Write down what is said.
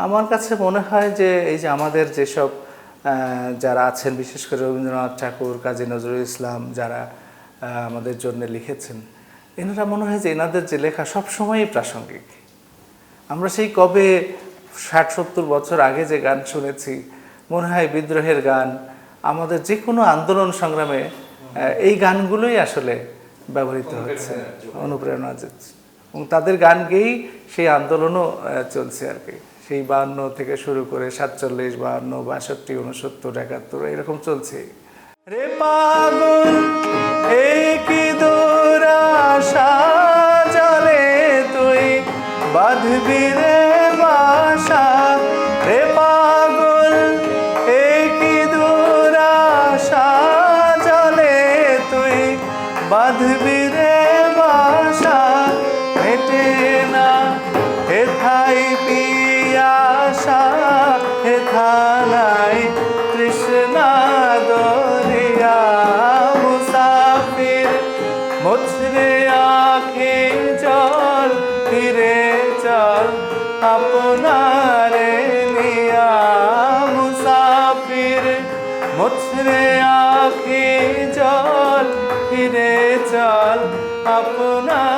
আমার কাছে মনে হয় যে এই যে আমাদের যেসব যারা আছেন, বিশেষ করে রবীন্দ্রনাথ ঠাকুর, কাজী নজরুল ইসলাম, যারা আমাদের জন্য লিখেছেন, এনারা মনে হয় যে এনাদের যে লেখা সবসময়ই প্রাসঙ্গিক। আমরা সেই কবে 60-70 বছর আগে যে গান শুনেছি, মনে হয় বিদ্রোহের গান, আমাদের যে কোনো আন্দোলন সংগ্রামে এই গানগুলোই আসলে ব্যবহৃত হচ্ছে, অনুপ্রেরণা দিচ্ছে। এবং তাদের গান গেয়েই সেই আন্দোলনও চলছে আর কি। সেই 52 থেকে শুরু করে 47, 52, 62, 69, 71 এরকম চলছে। রে পাগল এই কি দুরাশা জলে তুই বাঁধবি রে বাসা, রে পাগল এই কি দুরাশা জলে তুই বাঁধবি রে বাসা, মেটে না হেথাই পিয়াসা, হেথা নাই তৃষ্ণা দরিয়া, মুসাফির মুছরে আঁখি জল, ফিরে চল আপনারে নিয়া, মুসাফির মুছরে আঁখি জল, ফিরে চল আপনার